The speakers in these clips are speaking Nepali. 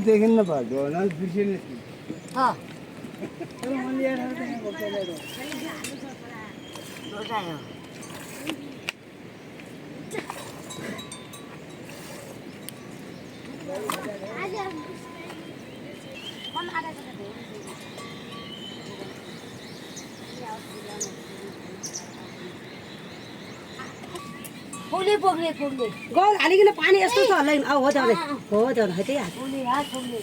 देखिन न पाएको न बिर्सिने हाँ तर मैले यार त्यहाँ बक्सले दो रोटा है फुले पोग्ने फुले गल हालिकन पानी यस्तो छ होला हो त हो त है त्यही हात फुले हात फुले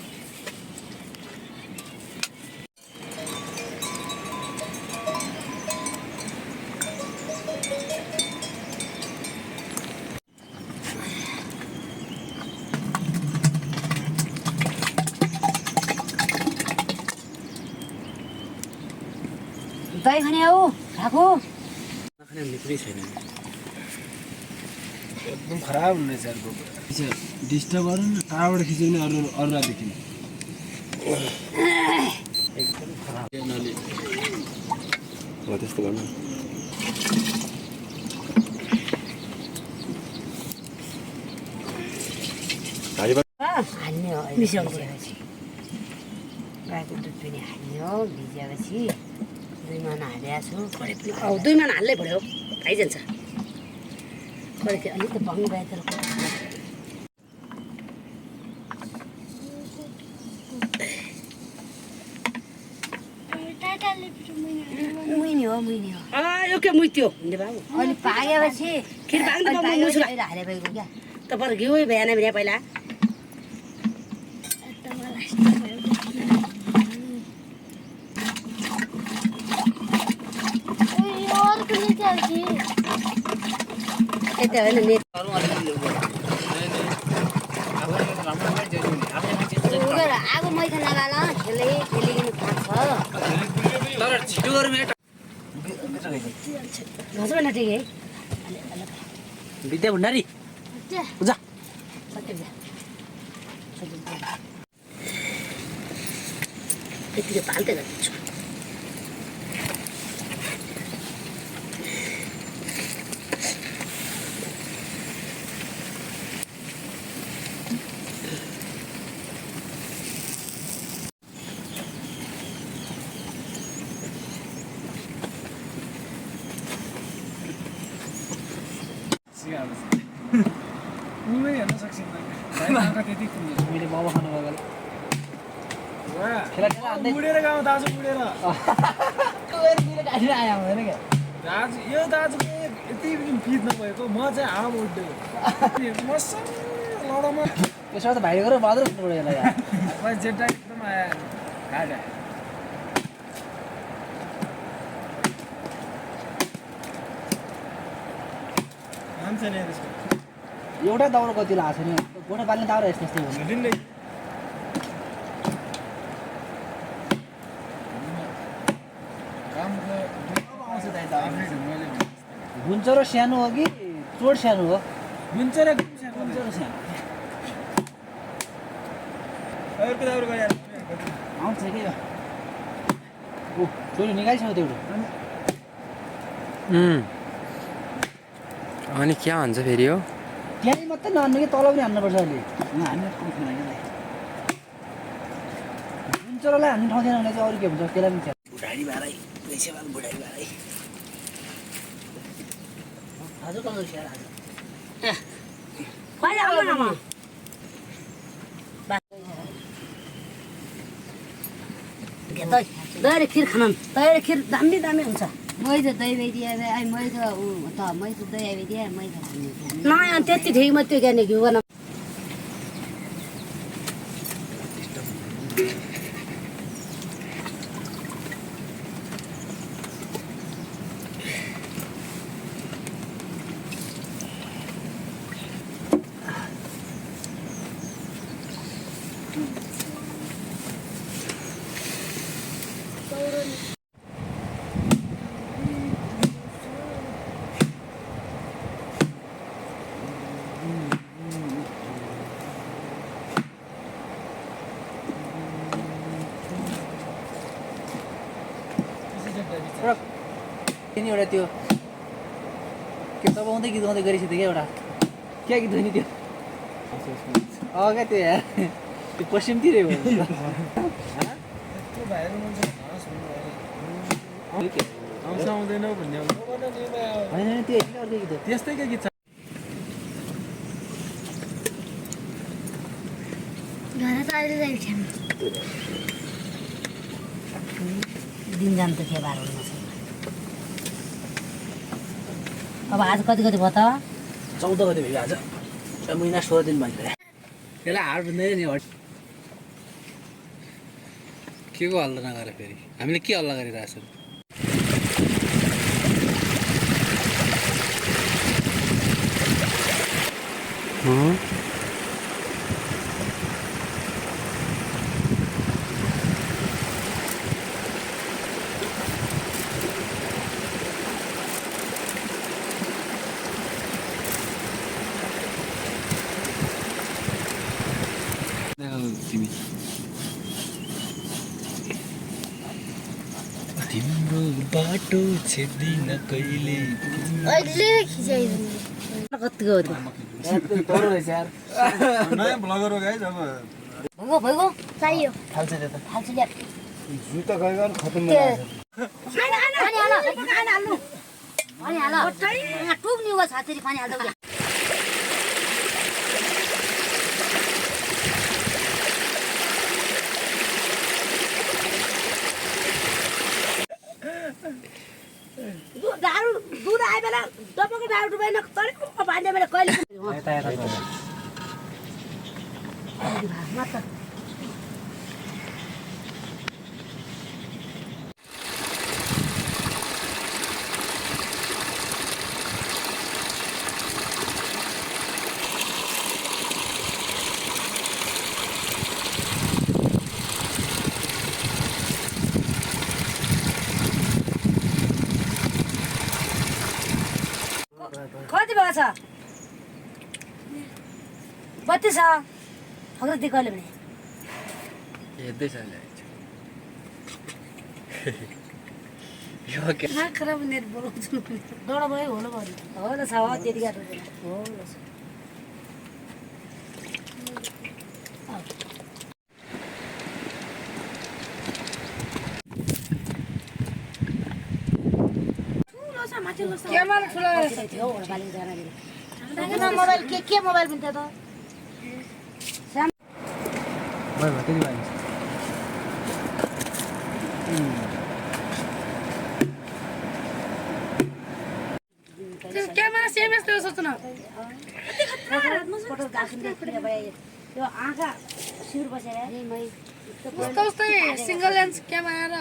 दही खाने हो खाएको खाने मित्रै छैन एकदम खराब हुने छ अर्को डिस्टर्ब गर्नु न कहाँबाट खिच्यो भने अरूलाई देखिन एकदम खराब नले हो त्यस्तो गर्नु हाल्ने हो मिसाउनुपर्छ गाईको दुध पनि हाल्ने हो भिजेपछि 2 महिना हालेको छु खडे पनि 2 महिना हाल्नै पर्यो खाइजान्छ खडे त्यो अलिक त भङ्ग भयो तर मुइनी हो यो के मुइत्यो हिँड्ने बाबु अहिले पाकेपछि खिर भाग्नु त म मुछु हाले भएको क्या त पर घिउ भएन भने पहिला यता होइन नेट आगो मैखा नगाल खेलिकन खान्छ तर छिटो गरौँ हेट नसमा ठिक है विद्या भण्डारी जा यतिले पाल्दै गरिदिन्छु उमै हेर्न सक्छन् त्यति मैले बाबा खानु गएको बुढेर गाउँ दाजु बुढेर दाजु यो दाजुको यति पनि फिट नभएको म चाहिँ हाम उठ्दै मसँग लडाउमा त्यसो त भाइ गरेर बादर उठ्नु पऱ्यो यसलाई जेटा एकदम आयो घाटा मान्छ नि त्यसको एउटा दाउरा कति लाग्छ नि गोठा पाल्ने दाउरा यस्तो यस्तै हुन्छ दिन्दै कामको आउँछ दाइ दाउरा हुन्छ र सानो हो कि चोट सानो हो हुन्छ र हुन्छ र सानो अर्को दाउरा गएर आउँछ कि ओ छोरी निकालिसक्यो त्यो अनि क्या भन्छ फेरि हो त्यहीँ मात्रै नहान्नु कि तल पनि हान्नुपर्छ अहिले हामी हुन्चरोलाई हान्ने ठाउँ थिएन भने चाहिँ अरू के भन्छ त्यसलाई पनि बुढाडी भाइ पैसावाल बुढाडी भाइ हजुर कस्तो छ आज कहिले आउनु न म दही खिर खान दही खिर दामी दामी हुन्छ मैले दही दिए मैले दही दिए मैले नयाँ त्यति ठिक मात्रै क्या नि घिउ गर्न एउटा त्यो के दबाउँदै गीत गाउँदै गरिसक्यो क्या एउटा क्या गीत हो नि त्यो क्या त्यो त्यो पश्चिमतिर हो त्यो भाइरल मान्छे घाँस हुनु आउँछ आउँदैन भन्ने होइन त्यो होइन अर्को गीत हो त्यस्तैको गीत छ घर त अहिले जाइछ दिन जानु त के बार हुनु अब आज कति भयो त 14 गते भयो आज महिना 16 दिन भयो त्यसलाई हार भन्दै नि के को हल्ला नगरे फेरि हामीले के हल्ला गरिरहेछौँ तिमी तिम्रो बाटो छेड्दिन कहिले अहिले खिचाइदिनु कतिको हो तरो रहेछ यार नयाँ ब्लगर हो गाइस अब भइगयो चाहियो थाल्छ त्यो त हाल्छु ल्याप जुत्ता गएर खतम पानी हाल टुक्ने हो छातेरी पानी हाल्दा दूध आए बेला डबको डाल डुबाइन तरेको भान्ने बेला कहिले यता यता मात्र कति भएको छ बत्ती छ हग्र दिएको अहिले भने हेर्दैछ यो के खराब नेट बोलाउँछु डढो भयो होला भयो होला छ त्यति गाह्रो होला क्यामेरा ठुलो थियो बालिङ जाँदाखेरि मोबाइल के मोबाइल पनि थियो त भयो भयो त्यति भयो क्यामेरा सेम यस्तो सोच्नु न फोटो गाछिन यो आँखा सिउर बसेर कस्तै सिंगल लेन्स क्यामेरा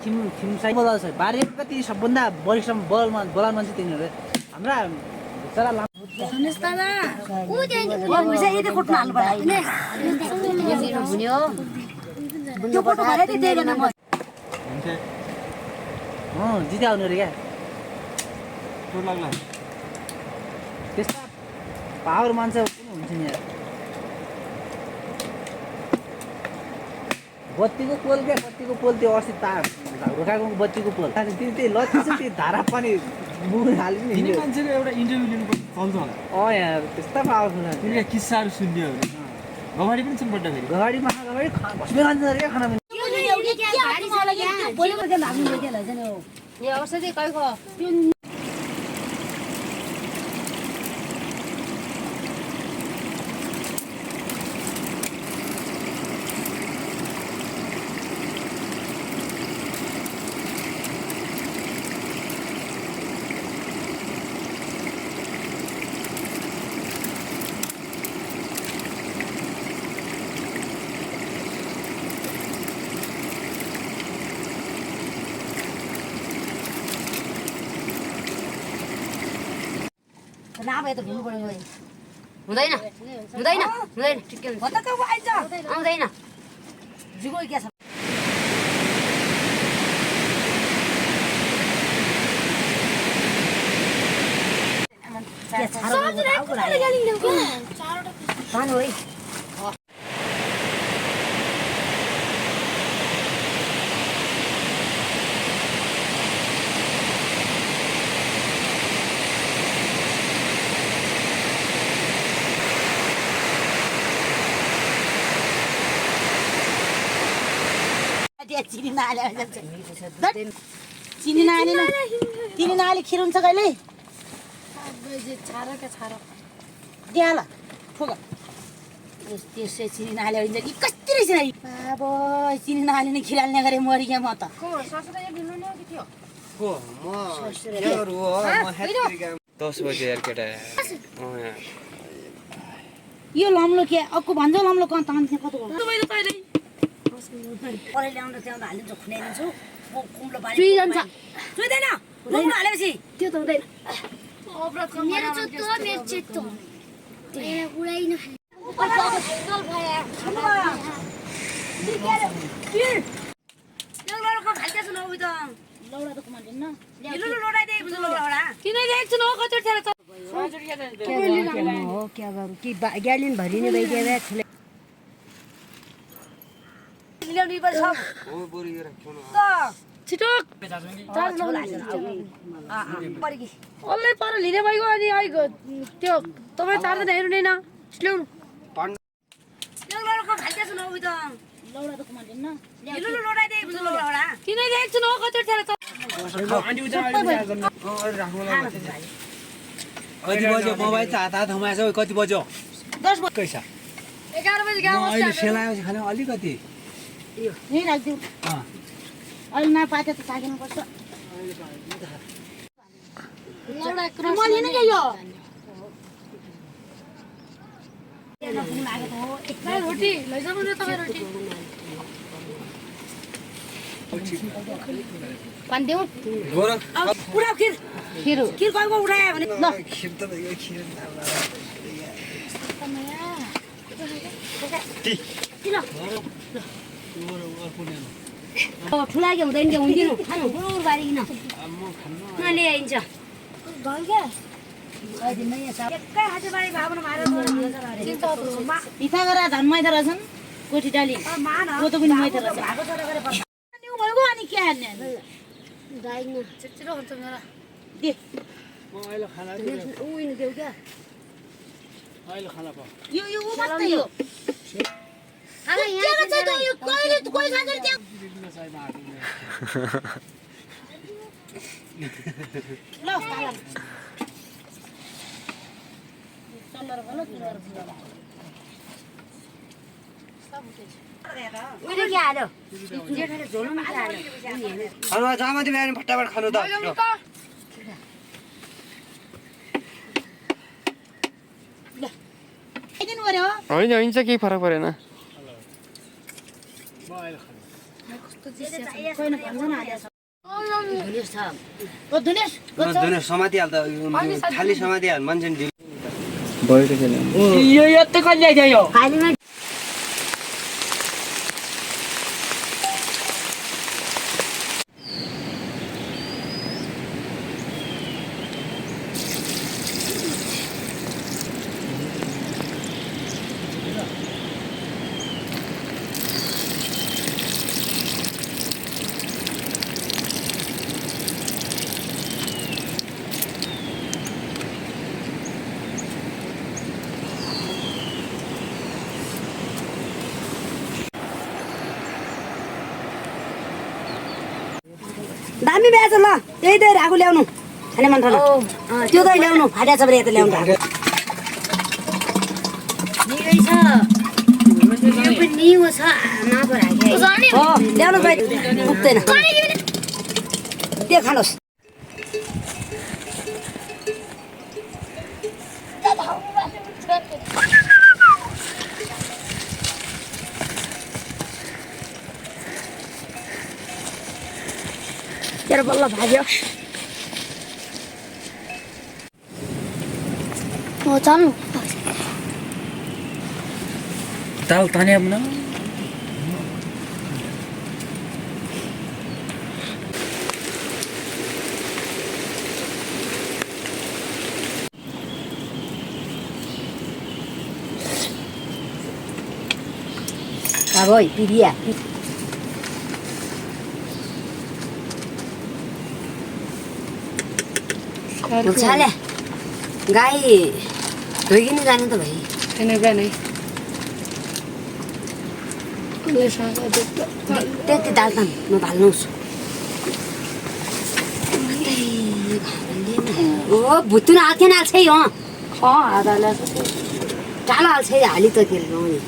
खिम साइड बोलाउँछ छ बारीको कति सबभन्दा वरिष्ठ बोलाउन मान्छे तिनीहरू हाम्रा चरा सुनिस् दादा पैसा यति कुट्न हाल्नु पर्यो त्यो फोटो भरे नि दिएन म जिते आउनु अरे क्या टोल लाग्ला त्यस्ता पावर मान्छे पनि हुन्छ नि यार बत्तीको पोल क्या बत्तीको पोल त्यो अस्ति तार रोकाएको बत्तीको पोल त्यही लत्ती छ त्यो धारा पनि मुख हाल्यो नि तिनी मान्छेको एउटा इन्टरभ्यू लिनुपर्छ चल्छ होला यार त्यस्ता पावरफुल तिनीका किस्साहरू सुन्यो भने गवाडी पनि छन् बड्डा फेरि गगाडीमा गगाडी घस्मै खान्छ अरे क्या खाना पनि नभए त घुम्नु पर्यो हुँदैन हुँदैन हुँदैन ठिकै आउँदैन जिगो क्या छ खानु है नाले चिनी नाले चिनी नाले खिर हुन्छ कहिले दिहाल ठोक त्यसै चिनी नाले हुन्छ कि कति रहेछ नि अब चिनी नाले नै खिराल्ने गरे मरिया म त को म केहरू हो म हेत्रिका 10 बजे यार केटा यो लम्लो के अक्कु भन्छ लम्लो कहाँ तान्थे कतो गर्नु तपाईले कहिले परे ल्याउन त्यहाँ हालिन्छ खुनाइदिन्छु म कुम्लो पानी चुइ जान्छ चुइदैन कुम्लो हालेपछि त्यो त हुँदैन मेरो चुत्तो मेरो चित्तो तेरा उडाइ न लौडा त कमान्दैन न लौडा दे लौडा किन देख्छु न कति ठेला छ हो क्या गरौँ कि ग्यालिन भरिने भइदिए ठुले ल्याउनु पर्छ हो बोरी राख्नु न छिटो अल्लै पर लिने भइगयो अनि आइगयो त्यो तपाईँ चार्जर हेर्नु नै न ल्याउनु लौडाको खाल्टे छु न उही त लौडा त कमान्दैन न लौडा दे लौडा किन देख्छु न कति ठेला छ कति बज्यो मोबाइल त हात थमाएछ कति बज्यो 10 बजे कैसा 11 बजे गाउँ अहिले सेलाएपछि खाने अलिकति यो यही राख्दिउ अहिले नपाते त चागिनु पर्छ लौडा क्रस म लिन गयो रोटी लैजाउनु न तपाईँ रोटी पानी देऊ गोरख उडा खिर खिर गएको उडायो भने ल खिर त यो खिर ठुला के हुँदैन के हुँदिनु खानु बुर बारीकिन नले आइन्छ गल के अहिले नयाँ छ एकै हाते बारी भावना मारेर इथा गरेर धान मैदा रहेछन् कोठी डाली कोतो पनि मैदा रहेछ भागो छोरा गरेर न्यु भएको अनि के हाल्ने दाइङ छिटो हुन्छ मेरा दे म अहिले खाना उइन देऊ क्या अहिले खाना पाऊ यो उ मात्रै हो खाना यहाँ के छ त यो कहिले कोही खान्छ त्यहाँ ल खाला सल्लर गलो किनर बुझला उहिले के हाल्यो जेठाले झोलमा के हाल्यो खानु जामा तिमी आएर फटाफट खानु त आइदिनु पर्यो होइन हुन्छ केही फरक परेन कोही भन्छ न हाल्यो धुनेस छ ओ धुनेस धुने समातिहाल त थाली समातिहाल मान्छे नि बढी खेल यो यत्रो कहिले ल्याइदियो यो खालीमा दामी ब्याज ल त्यही त राखु ल्याउनु खाने मन थाल्यो त्यो त ल्याउनु फाट्या छ भने यता ल्याउनु निकै छ यो पनि निउ छ नपर हाके हो ल्याउनु भाइ पुग्दैन त्यो खानुहोस् तेरो बल्ल भाग्यो हो चल्नु दाल ताने अब न अब पिरिया छाले गाई धोइकिन जाने त भाइ छैन बिहानै त्यति दाल त नहाल्नुहोस् ओ भुत्तुन हाल्थेन हाल्छ है टाढा हाल्छ है हाली त के नि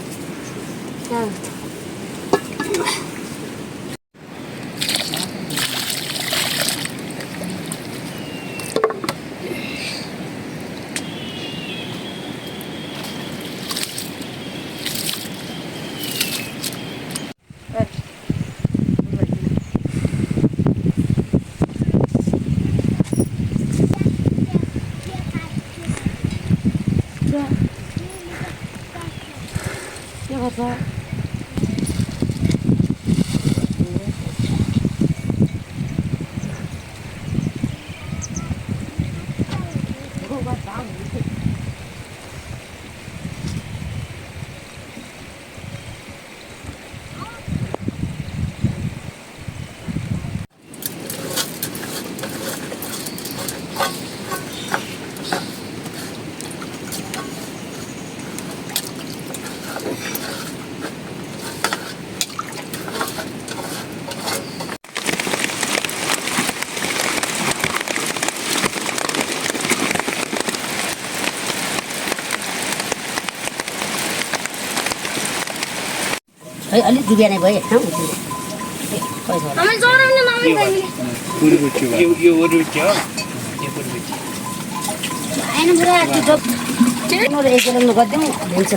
है अलिक डुबिया नै भयो हामी जोराउने मामी बहिनी आएन बुढा त्यो जब नरे एकजना गरिदिउँ हुन्छ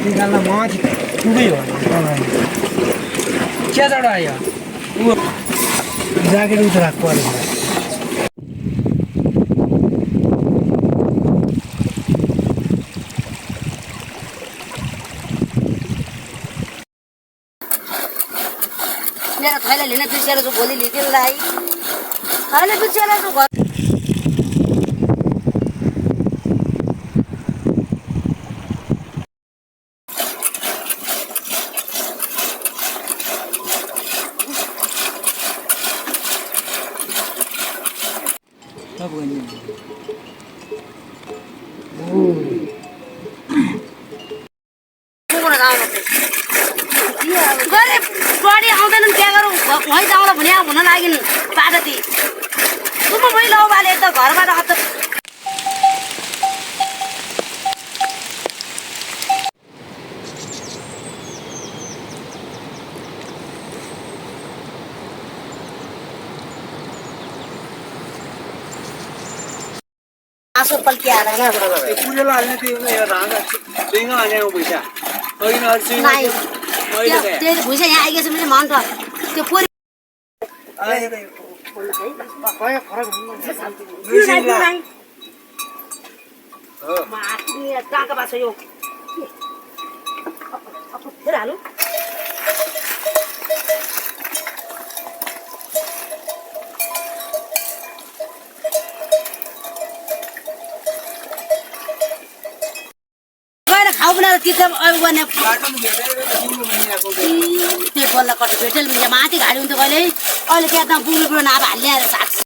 निकाल्न माथि पुगै हो क्या जडा आयो ज्याकेट उठ राख्नु पर्यो मेरो थैला लिन बिर्सेर भोलि लिदिनलाई अहिले बिर्सेर घर गाडी आउँदैनन् क्या गरौँ वहीँ जाउँला भने हुन लागिन् पादती तुम वहीँ लौ बाले त घरबाट अत आँसु पल्किएर पूजेला हाल्ने त्यो राँगा डेङ्गा हाल्ने पैसा त्यो भुइँचा यहाँ आइगएछ भने मन त त्यो पोरी कहाँका बाछ यो फेरि हालु खाऊ बनाएर तिर्थ गर्ने त्यो बल्ल कट भेटेल माथि घाडी हुन्थ्यो कहिले अहिले त्यहाँ त बुढो बुढो नाप हाल्ने साथ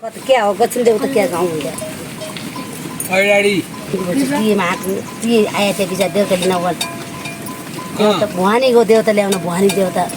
कति क्या हो गच्छन् देऊ त क्या गाउँ हुन्छ ती आया त्यो बिचा देउता लिन देउता भुवानीको देउता ल्याउन भुवानी देउता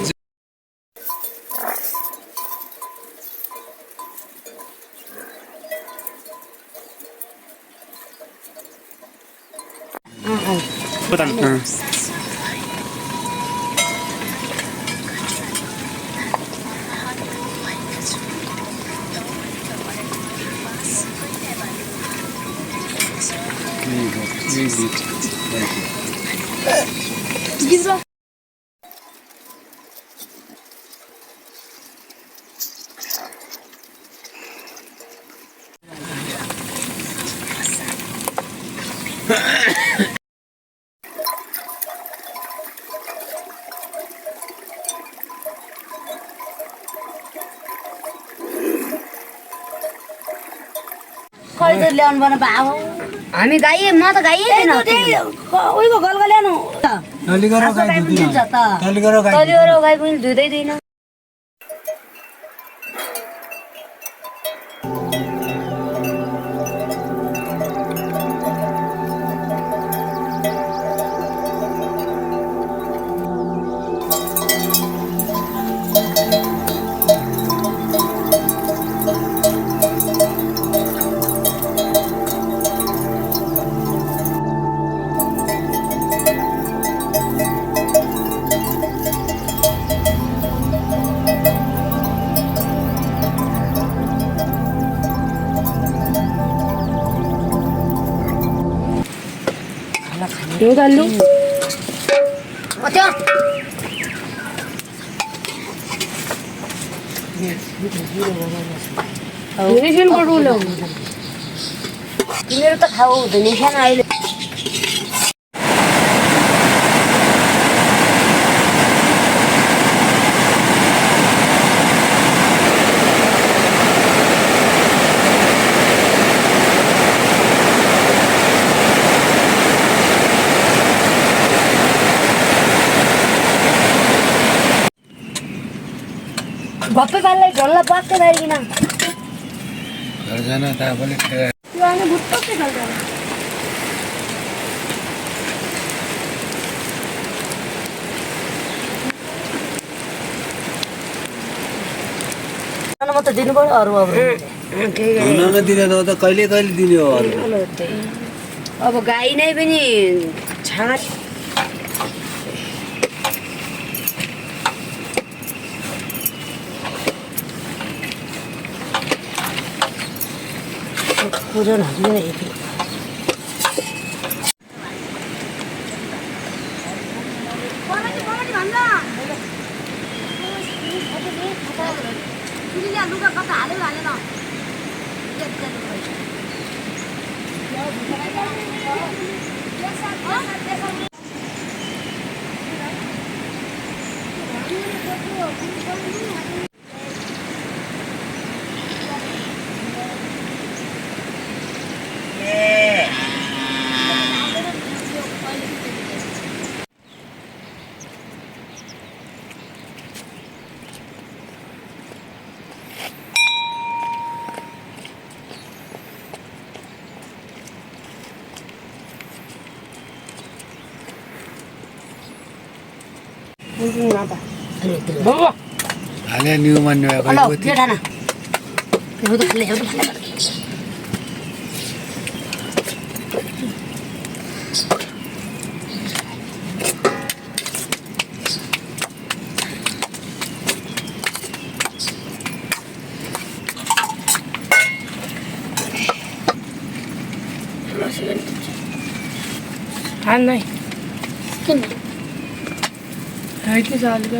खै ल्याउनु पर्ने बाबु हामी गाइए म त गाइए छैन उहीको गलको ल्याउनु तलिगरो गाई दुधिन तलिगरो गाई तलिगरो गाई पनि धुँदै दिइन यो दालु अत्या रेशन कोड ल्याउ तिमीहरू त खाऊ हुँदैन छैन अहिले भप्पै पाललाई ढल्ला पाक्कै बारीकिन घरजना त आफूले त्यो आने भुट्टो के गल्दा म त दिनु पर्यो अरू अब नदिने त कहिले कहिले दिने हो अरू अब गाई नै पनि छाँगा पूजन हजुर यति लुगा कता हाल्यो हालेन हाले न्यू मान्ने हेलो जेठाना एउटा खाले खान नाही किन राइटली चालू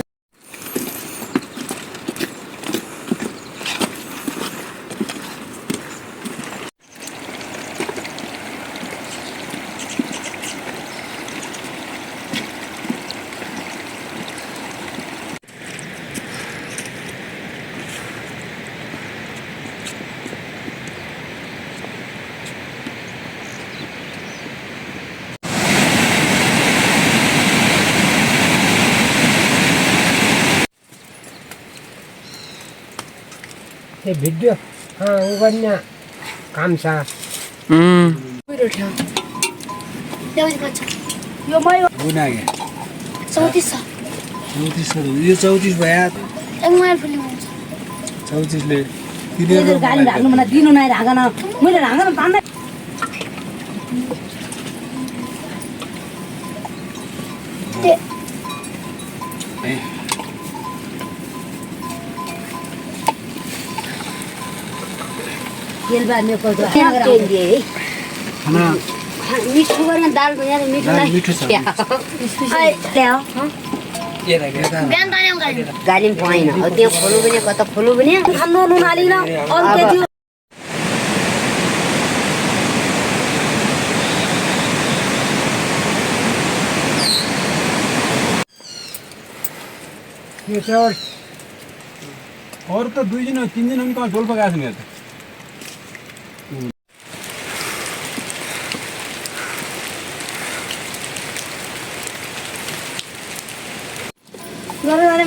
ते भिडियो उ गर्ने काम छ मेरो ठ्या ल्याउनु पर्छ यो मै गुना के 34 छ 34 यो 34 भया एक माइल फुल्नु हुन्छ 34 ले तिनीहरु गाली राख्नु मलाई दिनु नै राखन मैले राखन तान्दै तेल बार्ने पर्छ खाना मिठो गरेर दाल बनाएर मिठोलाई मिठो छ ल्याऊ बिहान ताने गाडी गाडी पनि पाएन अब त्यहाँ खोल्नु पनि कता खोल्नु पनि खानु नुन हालिन अरू के थियो अरू त 2 दिन 3 दिन पनि कहाँ डोल्पा गएको छैन त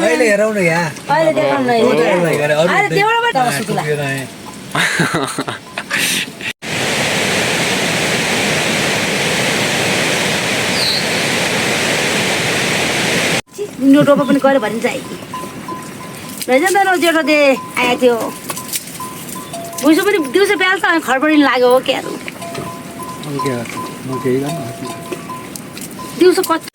अहिले हेरौ न यहाँ अहिले देखाउनु न अहिले त्यहाँबाट दस सुकुला नो टोपा पनि गऱ्यो भने चाहिँ रहेछ त न जेठो दे आएको थियो बुझ्नु पनि दिउँसो बिहान त खडबडी लाग्यो हो क्या दिउँसो कति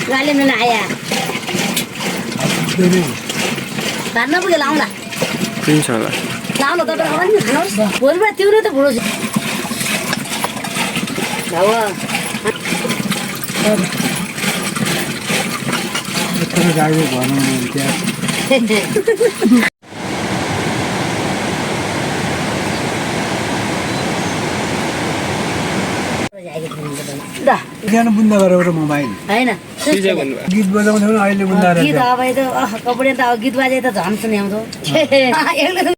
गाली में आया खाना पुगे लाउँला किन्छ होला लाउँला तपाईँ खाना नि खानुहोस् भोलिबाट तिम्रो त भुलो गाडी भनौँ त्यहाँ सानो बुन्दा गरेर मोबाइल होइन गीत बजाउँथ्यौ अहिले बुन्दा गीत अब त कपडे त गीत बाजे त झन् सुन्याउँछौ